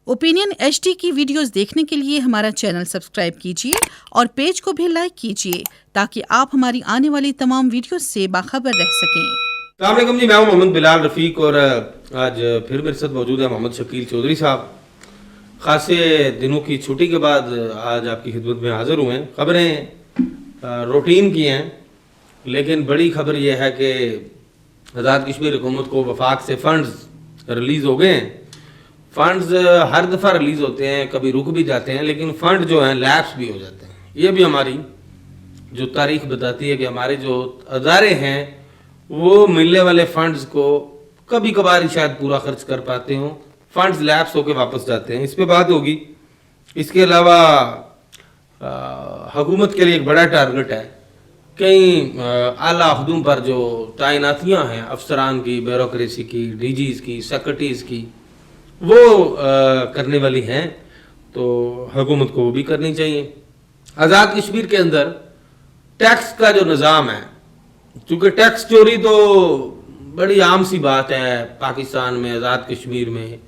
Opinion HD की videos देखने के लिए हमारा चैनल सब्सक्राइब कीजिए और पेज को भी लाइक कीजिए ताकि आप हमारी आने वाली तमाम वीडियोस से बाखबर रह सकें। अस्सलाम वालेकुम जी, मैं हूं मोहम्मद बिलाल रफ़ीक और आज फिर मेरे साथ मौजूद है मोहम्मद शकील चौधरी साहब। खासे दिनों की छुट्टी के बाद आज आपकी खिदमत में हाजिर हुए हैं। खबरें रूटीन की हैं, लेकिन बड़ी खबर यह है कि आज़ाद कश्मीर हुकूमत को वफाक से फंड्स रिलीज़ हो गए हैं। फंड्स हर दफ़ा रिलीज़ होते हैं, कभी रुक भी जाते हैं, लेकिन फ़ंड जो हैं लैप्स भी हो जाते हैं। ये भी हमारी जो तारीख बताती है कि हमारे जो अदारे हैं वो मिलने वाले फंड्स को कभी कभार ही शायद पूरा खर्च कर पाते हों, फंड्स लैप्स होकर वापस जाते हैं। इस पे बात होगी। इसके अलावा हुकूमत के लिए एक बड़ा टारगेट है, कई आला अहदों पर जो तैनातियाँ हैं अफसरान की, ब्यूरोक्रेसी की, DGs की, सेक्रेटरीज की, वो करने वाली हैं, तो हुकूमत को वो भी करनी चाहिए। आज़ाद कश्मीर के अंदर टैक्स का जो निज़ाम है, चूँकि टैक्स चोरी तो बड़ी आम सी बात है पाकिस्तान में, आज़ाद कश्मीर में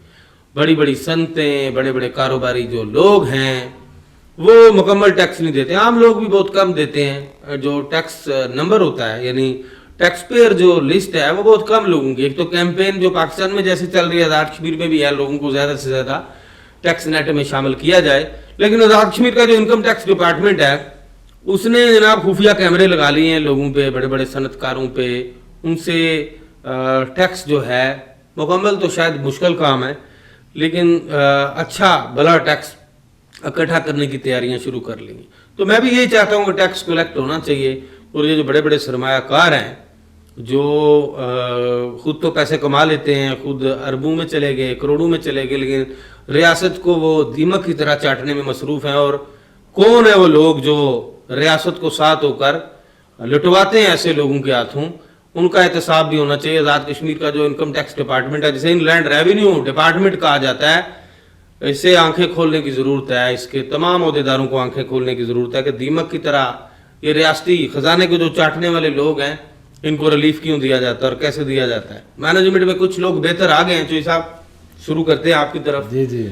बड़ी बड़ी सनतें, बड़े बड़े कारोबारी जो लोग हैं वो मुकम्मल टैक्स नहीं देते। आम लोग भी बहुत कम देते हैं। जो टैक्स नंबर होता है, यानी टैक्स पेयर जो लिस्ट है, वो बहुत कम लोगों की। एक तो कैंपेन जो पाकिस्तान में जैसे चल रही है, आज़ाद कश्मीर में भी है, लोगों को ज़्यादा से ज़्यादा टैक्स नेट में शामिल किया जाए। लेकिन आज़ाद कश्मीर का जो इनकम टैक्स डिपार्टमेंट है, उसने जनाब खुफिया कैमरे लगा लिए हैं लोगों पे, बड़े बड़े सनतकारों पे। उनसे टैक्स जो है मुकम्मल तो शायद मुश्किल काम है, लेकिन अच्छा भला टैक्स इकट्ठा करने की तैयारियां शुरू कर ली। तो मैं भी यही चाहता हूँ कि टैक्स कलेक्ट होना चाहिए। और ये जो बड़े बड़े सरमायाकार हैं जो खुद तो पैसे कमा लेते हैं, खुद अरबों में चले गए, करोड़ों में चले गए, लेकिन रियासत को वो दीमक की तरह चाटने में मसरूफ़ हैं। और कौन है वो लोग जो रियासत को साथ होकर लुटवाते हैं ऐसे लोगों के हाथों, उनका एहतसाब भी होना चाहिए। आज़ाद कश्मीर का जो इनकम टैक्स डिपार्टमेंट है, जिसे इनलैंड रेवेन्यू डिपार्टमेंट कहा जाता है, इसे आंखें खोलने की ज़रूरत है। इसके तमाम अहदेदारों को आंखें खोलने की ज़रूरत है कि दीमक की तरह ये रियासती खजाने को जो चाटने वाले लोग हैं, इनको रिलीफ क्यों दिया जाता है और कैसे दिया जाता है। मैनेजमेंट में कुछ लोग बेहतर आ गए हैं। चौधरी साहब, शुरू करते हैं आपकी तरफ। जी जी,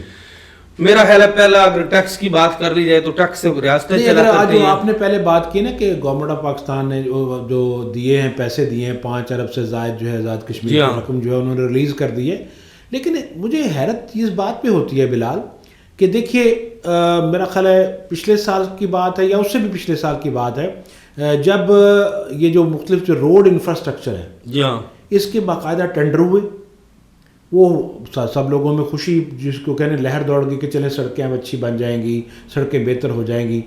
मेरा ख्याल है पहला अगर टैक्स की बात कर ली जाए तो टैक्स से रियासतें चला करती हैं। आपने पहले बात की ना कि गवर्नमेंट ऑफ पाकिस्तान ने जो दिए हैं, पैसे दिए हैं 5 अरब से ज़ायद जो है आज़ाद कश्मीर की रकम जो है उन्होंने रिलीज़ कर दी है। लेकिन मुझे हैरत इस बात पे होती है बिलाल कि देखिए, मेरा ख्याल है पिछले साल की बात है या उससे भी पिछले साल की बात है, जब ये जो मुख्तलिफ जो रोड इंफ्रास्ट्रक्चर है, जी हाँ, इसके बाकायदा टेंडर हुए। वो सब लोगों में खुशी, जिसको कहने लहर दौड़ गई कि चलें सड़कें अब अच्छी बन जाएंगी, सड़कें बेहतर हो जाएंगी।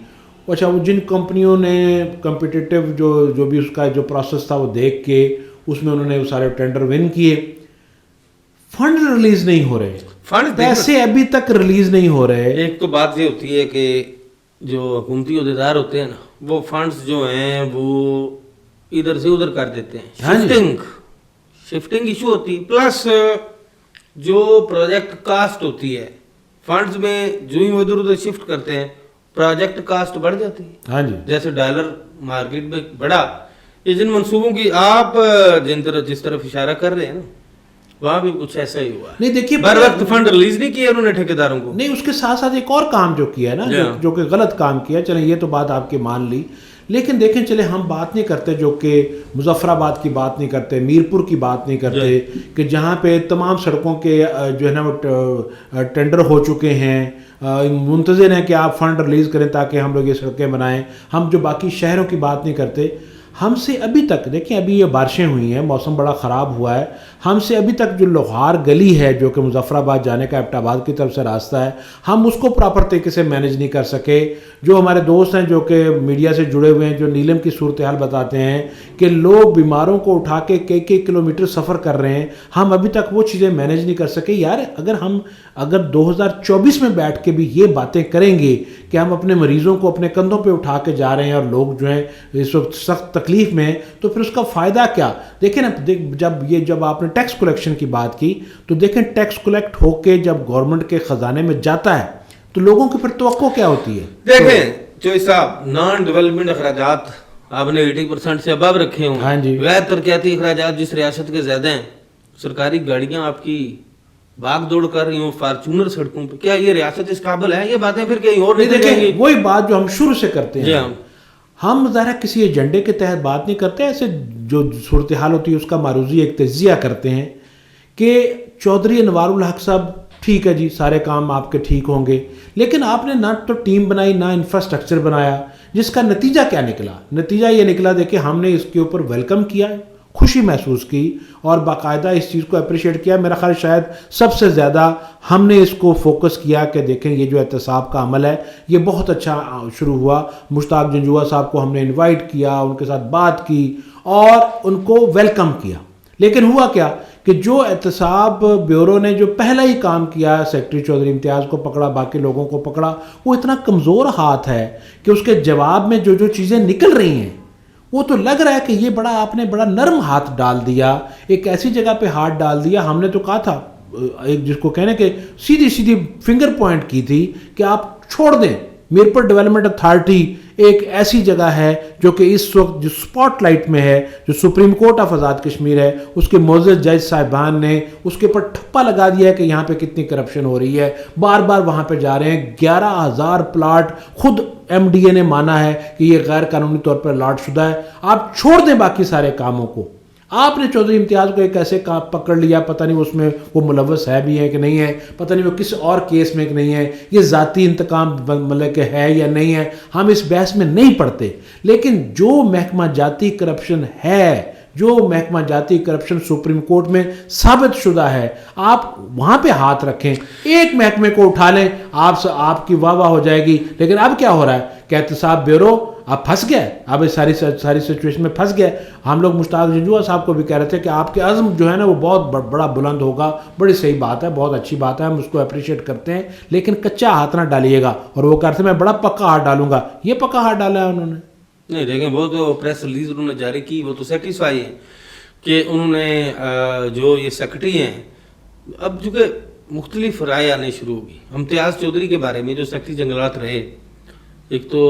अच्छा, वो जिन कंपनियों ने कम्पिटिटिव जो भी उसका जो प्रोसेस था वो देख के उसमें उन्होंने वो सारे टेंडर विन किए, फंड रिलीज नहीं हो रहे, फंड पैसे अभी तक रिलीज नहीं हो रहे। एक तो बात ये होती है कि जो हुकूमती अहदेदार होते हैं ना, वो फंड्स जो हैं वो इधर से उधर कर देते हैं। शिफ्टिंग इशू होती है, प्लस जो प्रोजेक्ट कास्ट होती है फंड्स में, जो ही उधर उधर शिफ्ट करते हैं प्रोजेक्ट कास्ट बढ़ जाती है। हाँ जी, जैसे डॉलर मार्केट में बढ़ा, ये जिन मंसूबों की आप जिस तरफ इशारा कर रहे हैं ना, वहाँ भी कुछ ऐसा ही हुआ। नहीं देखिए, बर वक्त फंड रिलीज नहीं किया उन्होंने ठेकेदारों को। नहीं, उसके साथ साथ एक और काम जो किया है ना, जो कि गलत काम किया, चलें ये तो बात आपकी मान ली, लेकिन देखें चले हम बात नहीं करते, जो कि मुजफ्फराबाद की बात नहीं करते, मीरपुर की बात नहीं करते, कि जहाँ पे तमाम सड़कों के जो है ना वो टेंडर हो चुके हैं, मुंतज़िर हैं कि आप फंड रिलीज़ करें ताकि हम लोग ये सड़कें बनाएं। हम जो बाकी शहरों की बात नहीं करते, हमसे अभी तक देखें, अभी ये बारिशें हुई हैं, मौसम बड़ा ख़राब हुआ है, हमसे अभी तक जो लोहार गली है जो कि मुजफ्फराबाद जाने का एबटाबाद की तरफ से रास्ता है, हम उसको प्रॉपर तरीके से मैनेज नहीं कर सके। जो हमारे दोस्त हैं जो कि मीडिया से जुड़े हुए हैं, जो नीलम की सूरत हाल बताते हैं कि लोग बीमारों को उठा के कई किलोमीटर सफ़र कर रहे हैं, हम अभी तक वो चीज़ें मैनेज नहीं कर सके। यार, अगर 2024 में बैठ के भी ये बातें करेंगे कि हम अपने मरीज़ों को अपने कंधों पे उठा के जा रहे हैं और लोग जो हैं इस वक्त सख्त तकलीफ़ में, तो फिर उसका फ़ायदा क्या। देखें ना, जब आपने टैक्स कलेक्शन की बात की, तो देखें टैक्स कलेक्ट होके जब गवर्नमेंट के ख़जाने में जाता है तो लोगों की फिर तवक्को क्या होती है। देखें चौधरी साहब, नॉन डेवलपमेंट अखराजात आपने 80% से अबव रखे हों। हाँ जी, गैर तरक्याती अखराजात जिस रियासत के ज़्यादा हैं, सरकारी गाड़ियाँ आपकी भाग दौड़ कर रही हूँ फॉर्च्यूनर सड़कों पे, क्या ये रियासत इस काबिल है? ये बातें फिर कहीं और नहीं देखिए देखेंगी। वही बात जो हम शुरू से करते जी हैं, हाँ। हम ज़रा किसी एजेंडे के तहत बात नहीं करते, ऐसे जो सूरत हाल होती है उसका मारूजी एक तजिया करते हैं कि चौधरी अनवारुल हक साहब ठीक है जी, सारे काम आपके ठीक होंगे, लेकिन आपने ना तो टीम बनाई ना इंफ्रास्ट्रक्चर बनाया, जिसका नतीजा क्या निकला? नतीजा ये निकला, देखिए हमने इसके ऊपर वेलकम किया, खुशी महसूस की और बाकायदा इस चीज़ को अप्रिशिएट किया। मेरा ख्याल शायद सबसे ज़्यादा हमने इसको फोकस किया कि देखें ये जो एहतसाब का अमल है ये बहुत अच्छा शुरू हुआ। मुश्ताक जंजुआ साहब को हमने इनवाइट किया, उनके साथ बात की और उनको वेलकम किया। लेकिन हुआ क्या कि जो एहतसाब ब्यूरो ने जो पहला ही काम किया, सेक्रेटरी चौधरी इम्तियाज़ को पकड़ा, बाकी लोगों को पकड़ा, वो इतना कमज़ोर हाथ है कि उसके जवाब में जो जो चीज़ें निकल रही हैं वो तो लग रहा है कि ये बड़ा आपने बड़ा नरम हाथ डाल दिया, एक ऐसी जगह पे हाथ डाल दिया। हमने तो कहा था, एक जिसको कहने के सीधी सीधी फिंगर पॉइंट की थी कि आप छोड़ दें, मीरपुर डेवलपमेंट अथॉरिटी एक ऐसी जगह है जो कि इस वक्त जो स्पॉटलाइट में है, जो supreme court of Azad Kashmir है, उसके मोअज़्ज़ज़ जज साहिबान ने उसके ऊपर ठप्पा लगा दिया है कि यहाँ पे कितनी करप्शन हो रही है, बार बार वहाँ पे जा रहे हैं। 11,000 प्लाट खुद MDA ने माना है कि ये गैर कानूनी तौर पर अलॉट शुदा है। आप छोड़ दें बाकी सारे कामों को, आपने चौधरी इम्तियाज़ को एक ऐसे काम पकड़ लिया, पता नहीं उसमें वो मुलव्वस है भी है कि नहीं है, पता नहीं वो किस और केस में कि नहीं है, ये ज़ाती इंतकाम मतलब के है या नहीं है, हम इस बहस में नहीं पड़ते। लेकिन जो महकमा जाती करप्शन है, जो महकमा जाती करप्शन सुप्रीम कोर्ट में साबित शुदा है, आप वहाँ पे हाथ रखें, एक महकमे को उठा लें, आपकी वाह वाह हो जाएगी। लेकिन अब क्या हो रहा है कि एहतसाब ब्यूरो अब फंस गया, अब इस सारी सिचुएशन में फंस गया। हम लोग मुश्ताक जंजुआ साहब को भी कह रहे थे कि आपके अज़्म जो है ना वो बहुत बड़ा बुलंद होगा, बड़ी सही बात है, बहुत अच्छी बात है, हम उसको अप्रिशिएट करते हैं, लेकिन कच्चा हाथ ना डालिएगा। और वो कहते मैं बड़ा पक्का हाथ डालूंगा, ये पक्का हाथ डाला है उन्होंने नहीं। देखें वो तो प्रेस रिलीज उन्होंने जारी की, वो तो सेटिस्फाई है कि उन्होंने जो ये सेक्रेटरी हैं, अब चूँकि मुख्तलिफ राय आने शुरू होगी। इम्तियाज़ चौधरी के बारे में जो सेक्रेटरी जंगलात रहे, एक तो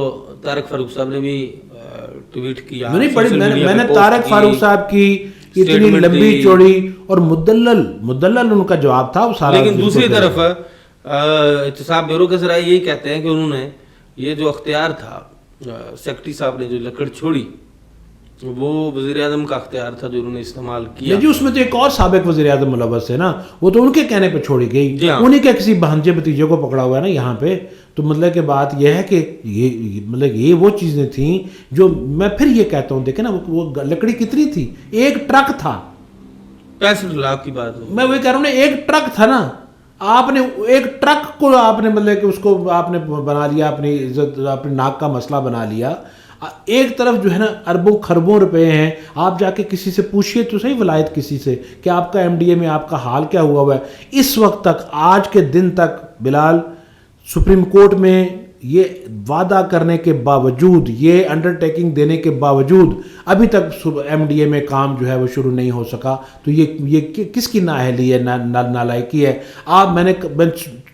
तारक फारूक साहब ने भी ट्वीट किया, मैंने तारक फारूक साहब की इतनी लंबी चौड़ी और मुदल्लल उनका जवाब था वो सारा। लेकिन दूसरी तरफ एहतसाब ब्यूरो के ज़रा यही कहते हैं कि उन्होंने ये जो अख्तियार था, सेक्रेटरी साहब ने जो लकड़ छोड़ी, वो वज़ीर आज़म का अख्तियार था जो उन्होंने इस्तेमाल किया जी। उसमें तो एक और साबिक वज़ीर आज़म मुलव्वस है ना, वो तो उनके कहने पे छोड़ी गई, उन्हीं के किसी भांजे भतीजे को पकड़ा हुआ है ना यहाँ पे। तो मतलब की बात यह है कि ये मतलब ये वो चीज़ें थी जो मैं फिर ये कहता हूँ, देखे ना वो लकड़ी कितनी थी, एक ट्रक था, 65 लाख की बात मैं वही कह रहा हूँ, एक ट्रक था ना, आपने एक ट्रक को आपने मतलब कि उसको आपने बना लिया, अपनी इज्जत अपनी नाक का मसला बना लिया। एक तरफ जो है ना अरबों खरबों रुपए हैं, आप जाके किसी से पूछिए तो सही वलायत किसी से कि आपका MDA में आपका हाल क्या हुआ है। इस वक्त तक, आज के दिन तक बिलाल, सुप्रीम कोर्ट में ये वादा करने के बावजूद, ये अंडरटेकिंग देने के बावजूद अभी तक MDA में काम जो है वो शुरू नहीं हो सका। तो ये किसकी नाअहली है, नालायकी है। मैंने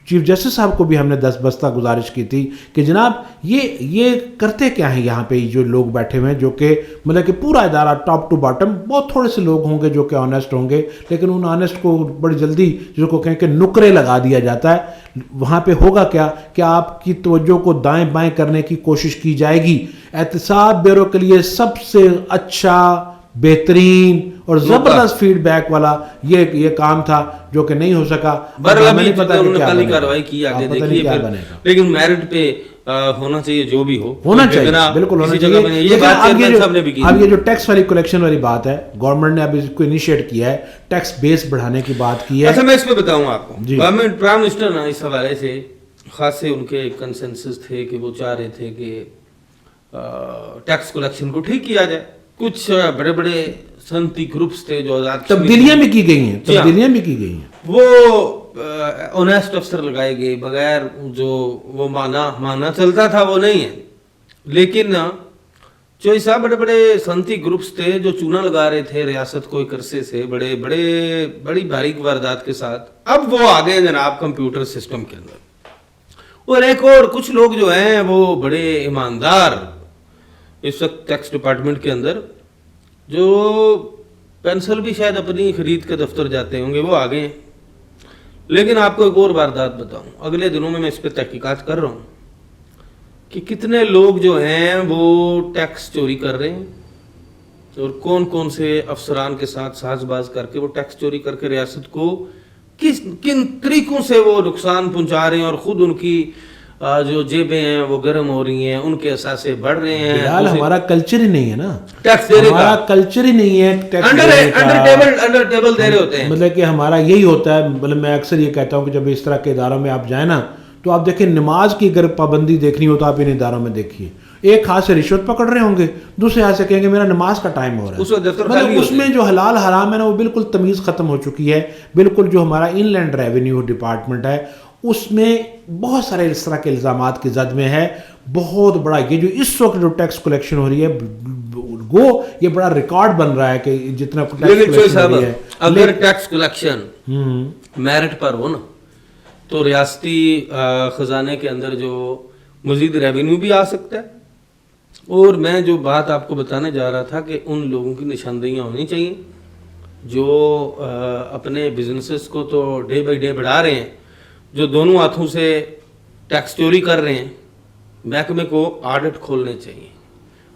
चीफ जस्टिस साहब को भी हमने 10 बस्ता गुजारिश की थी कि जनाब ये करते क्या हैं यहाँ पे जो लोग बैठे हुए हैं, जो कि मतलब कि पूरा इदारा टॉप टू बॉटम, बहुत थोड़े से लोग होंगे जो कि ऑनेस्ट होंगे, लेकिन उन ऑनेस्ट को बड़ी जल्दी जिसको कहें कि नुकरे लगा दिया जाता है। वहाँ पे होगा क्या कि आपकी तवज्जो को दाएं बाएं करने की कोशिश की जाएगी। एहतसाब ब्यूरो के लिए सबसे अच्छा, बेहतरीन और जबरदस्त फीडबैक वाला ये काम था जो कि नहीं हो सका। नहीं पता उन्होंने कार्रवाई की, आगे देखिए क्या बनेगा। लेकिन मेरिट पे होना चाहिए, जो भी होना चाहिए, बिल्कुल होना चाहिए। ये बात अब ये जो टैक्स वाली कलेक्शन वाली बात है, गवर्नमेंट ने अभी इसको इनिशिएट किया है, टैक्स बेस बढ़ाने की बात की है। अच्छा, मैं इस पे बताऊं आपको, गवर्नमेंट प्राइम मिनिस्टर ना इस हवाले से खासे उनके कंसेंसस थे कि वो चाह रहे थे कि टैक्स कलेक्शन को ठीक किया जाए। कुछ बड़े बड़े सनती ग्रुप्स थे जो तब्दीलियां भी की गई हैं, वो ऑनेस्ट अफसर लगाए गए, बगैर जो वो माना चलता था वो नहीं है। लेकिन जो साहब बड़े बड़े सनती ग्रुप्स थे जो चूना लगा रहे थे रियासत को एक अरसे से, बड़ी बारीक वारदात के साथ, अब वो आ गए जनाब कंप्यूटर सिस्टम के अंदर। और एक और कुछ लोग जो हैं वो बड़े ईमानदार इस वक्त टैक्स डिपार्टमेंट के अंदर, जो पेंसिल भी शायद अपनी खरीद के दफ्तर जाते होंगे, वो आ गए। لیکن آپ کو ایک اور واردات بتاؤں، اگلے دنوں میں اس پہ تحقیقات کر رہا ہوں کہ کتنے لوگ جو ہیں وہ ٹیکس چوری کر رہے ہیں اور کون کون سے افسران کے ساتھ ساز باز کر کے وہ ٹیکس چوری کر کے ریاست کو کن طریقوں سے وہ نقصان پہنچا رہے ہیں، اور خود ان کی جو جیبیں ہیں وہ گرم ہو رہی ہیں، ان کے اثاثے بڑھ رہے ہیں. بلال ہمارا کلچر ہی نہیں ہے نا، ٹیکس دینے کا، ہمارا کلچر ہی نہیں ہے ٹیکس انڈر ٹیبل دے رہے ہوتے ہیں. مطلب کہ ہمارا یہی ہوتا ہے. مطلب میں اکثر یہ کہتا ہوں کہ جب اس طرح کے اداروں میں آپ جائیں نا تو آپ دیکھیں نماز کی اگر پابندی دیکھنی ہو تو آپ ان اداروں میں دیکھیے، ایک ہاتھ سے رشوت پکڑ رہے ہوں گے، دوسرے ہاتھ سے کہیں گے میرا نماز کا ٹائم ہو رہا ہے. مطلب اس میں جو حلال حرام ہے نا وہ بالکل تمیز ختم ہو چکی ہے. بالکل جو ہمارا ان لینڈ ریونیو ڈپارٹمنٹ ہے اس میں بہت سارے اس طرح کے الزامات کی زد میں ہے. بہت بڑا یہ جو اس وقت جو ٹیکس کلیکشن ہو رہی ہے گو یہ بڑا ریکارڈ بن رہا ہے کہ جتنا ٹیکس ہو رہی ہے. اگر ٹیکس کلیکشن میرٹ پر ہو نا تو ریاستی خزانے کے اندر جو مزید ریونیو بھی آ سکتا ہے. اور میں جو بات آپ کو بتانے جا رہا تھا کہ ان لوگوں کی نشاندہیاں ہونی چاہیے جو اپنے بزنسز کو تو ڈے بائی ڈے بڑھا رہے ہیں، جو دونوں ہاتھوں سے ٹیکس چوری کر رہے ہیں. محکمے کو آڈٹ کھولنے چاہیے.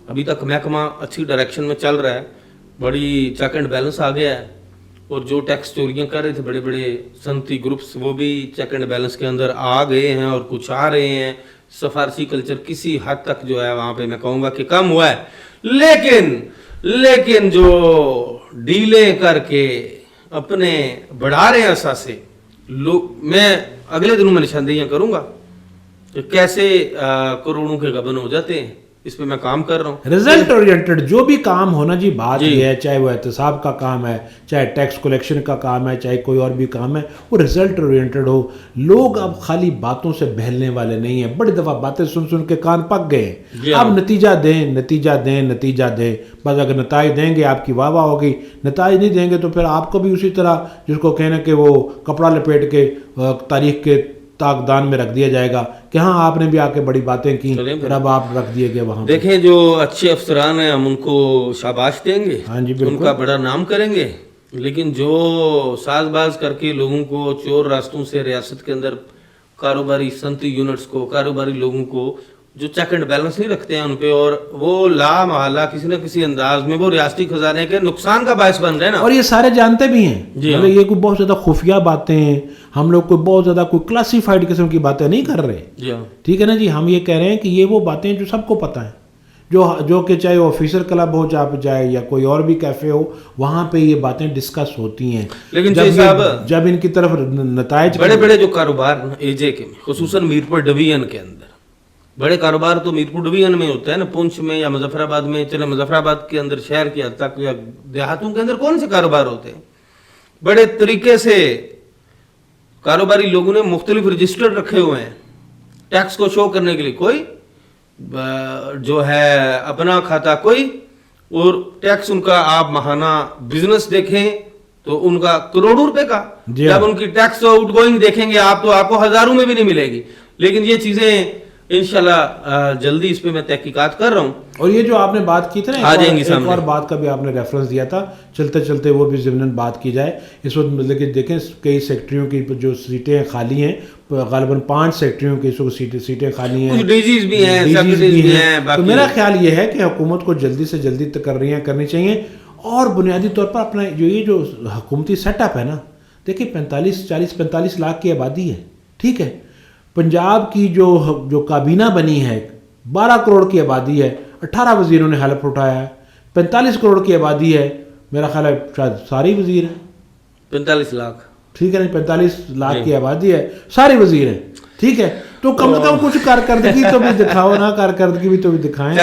ابھی تک محکمہ اچھی ڈائریکشن میں چل رہا ہے، بڑی چیک اینڈ بیلنس آ گیا ہے، اور جو ٹیکس چوریاں کر رہے تھے بڑے بڑے صنعتی گروپس وہ بھی چیک اینڈ بیلنس کے اندر آ گئے ہیں اور کچھ آ رہے ہیں. سفارشی کلچر کسی حد تک جو ہے وہاں پہ میں کہوں گا کہ کم ہوا ہے، لیکن جو ڈیلیں کر کے اپنے بڑھا رہے ہیں اثاثے لوگ، میں اگلے دنوں میں نشاندہیاں کروں گا کہ کیسے کروڑوں کے غبن ہو جاتے ہیں. اس پہ میں کام کر رہا ہوں. رزلٹ اورینٹڈ جو بھی کام ہونا جی بات یہ ہے، چاہے وہ احتساب کا کام ہے، چاہے ٹیکس کلیکشن کا کام ہے، چاہے کوئی اور بھی کام ہے، وہ رزلٹ اورینٹڈ ہو. لوگ اب خالی باتوں سے بہلنے والے نہیں ہیں. بڑی دفعہ باتیں سن سن کے کان پک گئے. اب نتیجہ دیں. بس اگر نتائج دیں گے آپ کی واہ واہ ہوگی، نتائج نہیں دیں گے تو پھر آپ کو بھی اسی طرح جس کو کہنا کہ وہ کپڑا لپیٹ کے تاریخ کے تاکدان میں رکھ دیا جائے گا کہ ہاں آپ نے بھی آ کے بڑی باتیں کی، پھر اب آپ رکھ دیے گئے وہاں. دیکھیں جو اچھے افسران ہیں ہم ان کو شاباش دیں گے، ہاں جی ان کا بڑا نام کریں گے، لیکن جو ساز باز کر کے لوگوں کو چور راستوں سے ریاست کے اندر کاروباری صنعتی یونٹس کو، کاروباری لوگوں کو جو چیک اینڈ بیلنس نہیں رکھتے ہیں ان پہ، اور وہ لا محالہ کسی نہ کسی انداز میں وہ ریاستی خزانے کے نقصان کا باعث بن رہے ہیں نا. اور یہ سارے جانتے بھی ہیں. مطلب یہ کوئی بہت زیادہ خفیہ باتیں ہیں، ہم لوگ کوئی بہت زیادہ کوئی کلاسیفائڈ قسم کی باتیں نہیں کر رہے. ٹھیک ہے نا جی، ہم یہ کہہ رہے ہیں کہ یہ وہ باتیں جو سب کو پتہ ہیں، جو کہ چاہے آفیسر کلب ہو جائے یا کوئی اور بھی کیفے ہو، وہاں پہ یہ باتیں ڈسکس ہوتی ہیں. لیکن جب ان کی طرف نتائج بڑے بڑے جو کاروبار اے جے کے خصوصاً میرپور ڈویژن کے اندر بڑے کاروبار تو میرپور ڈویژن میں ہوتا ہے نا، پونچھ میں یا مظفر آباد میں. چلے مظفر آباد کے اندر شہر کی حد تک یا دیہاتوں کے اندر کون سے کاروبار ہوتے ہیں؟ بڑے طریقے سے کاروباری لوگوں نے مختلف رجسٹر رکھے ہوئے ہیں ٹیکس کو شو کرنے کے لیے. کوئی جو ہے اپنا کھاتا کوئی، اور ٹیکس ان کا آپ ماہانہ بزنس دیکھیں تو ان کا کروڑوں روپے کا. جب ان کی ٹیکس آؤٹ گوئنگ دیکھیں گے آپ تو آپ کو ہزاروں میں بھی نہیں ملے گی. لیکن یہ چیزیں انشاءاللہ جلدی اس پہ میں تحقیقات کر رہا ہوں. اور یہ جو آپ نے بات کی تھی نا ایک اور بات کا بھی آپ نے ریفرنس دیا تھا، چلتے چلتے وہ بھی ضمناً بات کی جائے. اس وقت مطلب کہ دیکھیں کئی سیکٹریوں کی جو سیٹیں خالی ہیں، غالباً 5 سیکٹریوں کی اس وقت سیٹیں خالی ہیں، ڈیجیز بھی ہیں، سیکرٹریز بھی ہیں. تو میرا خیال یہ ہے کہ حکومت کو جلدی سے جلدی تقرریاں کرنی چاہیے. اور بنیادی طور پر اپنا جو حکومتی سیٹ اپ ہے نا، دیکھیں 45 لاکھ کی آبادی ہے. ٹھیک ہے، پنجاب کی جو کابینہ بنی ہے 12 کروڑ کی آبادی ہے، 18 وزیروں نے حلف اٹھایا ہے. 45 کروڑ کی آبادی ہے، میرا خیال ہے شاید ساری وزیر ہیں. 45 لاکھ، ٹھیک ہے نا، 45 لاکھ کی آبادی ہے، سارے وزیر ہیں. ٹھیک ہے، تو کم از کم کچھ کارکردگی تو بھی دکھاؤ نا، کارکردگی بھی تو بھی دکھائیں.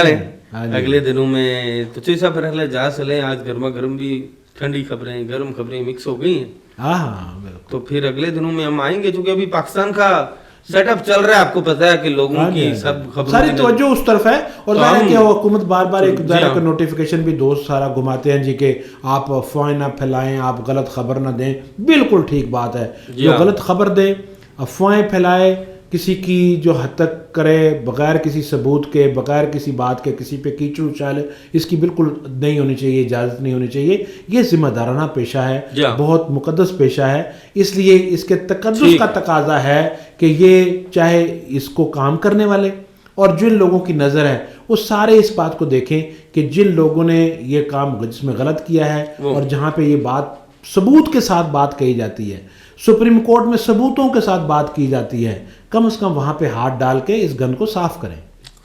اگلے دنوں میں تو چیسا پر اگلے جا چلیں. آج گرما گرم بھی ٹھنڈی خبریں، گرم خبریں مکس ہو گئی ہیں. ہاں، تو پھر اگلے دنوں میں ہم آئیں گے، چونکہ ابھی پاکستان کا سیٹ اپ چل رہا ہے. آپ کو پتہ ہے کہ لوگوں کی سب خبریں ساری توجہ اس طرف ہے. اور ظاہر ہے کہ حکومت بار بار ایک ذرا کا نوٹیفیکیشن بھی دوست سارا گھماتے ہیں جی کہ آپ افواہیں نہ پھیلائیں، آپ غلط خبر نہ دیں. بالکل ٹھیک بات ہے. جو غلط خبر دے، افواہیں پھیلائے، کسی کی جو حد تک کرے بغیر کسی ثبوت کے، بغیر کسی بات کے، کسی پہ کیچڑ اچھالے، اس کی بالکل نہیں ہونی چاہیے، اجازت نہیں ہونی چاہیے. یہ ذمہ دارانہ پیشہ ہے، بہت مقدس پیشہ ہے. اس لیے اس کے تقدس کا تقاضا ہے کہ یہ چاہے اس کو کام کرنے والے اور جن لوگوں کی نظر ہے وہ سارے اس بات کو دیکھیں کہ جن لوگوں نے یہ کام جس میں غلط کیا ہے اور جہاں پہ یہ بات ثبوت کے ساتھ بات کہی جاتی ہے، سپریم کورٹ میں ثبوتوں کے ساتھ بات کی جاتی ہے، کم از کم وہاں پہ ہاتھ ڈال کے اس گند کو صاف کریں.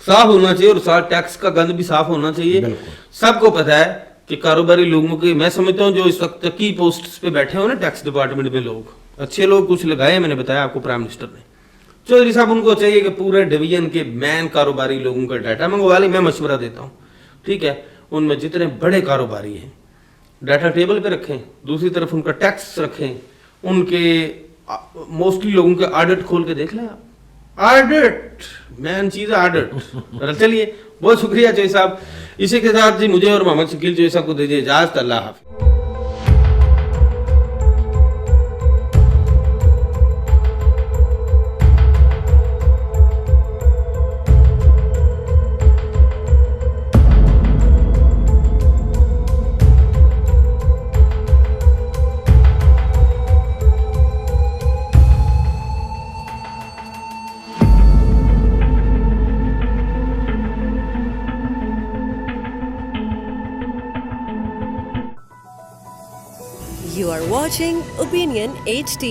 صاف ہونا چاہیے، اور ساتھ ٹیکس کا گند بھی صاف ہونا چاہیے. سب کو پتا ہے کہ کاروباری لوگوں کی، میں سمجھتا ہوں جو اس وقت کی پوسٹس پہ بیٹھے ہو نا ٹیکس ڈپارٹمنٹ میں، لوگ اچھے لوگ کچھ لگائے، میں نے بتایا آپ کو پرائم منسٹر نے، چودھری صاحب، ان کو چاہیے کہ پورے ڈویژن کے مین کاروباری لوگوں کا ڈیٹا منگوا لیں. میں مشورہ دیتا ہوں، ٹھیک ہے، ان میں جتنے بڑے کاروباری ہیں ڈیٹا ٹیبل پہ رکھیں، دوسری طرف ان کا ٹیکس رکھیں، ان کے موسٹلی لوگوں کے آڈٹ کھول کے دیکھ لیں آپ. آڈٹ مین چیز ہے، آڈٹ. چلیے، بہت شکریہ چوہدری صاحب. اسی کے ساتھ جی مجھے اور محمد شکیل چوہدری صاحب کو دیجیے اجازت. اللہ حافظ. You are watching Opinion HD.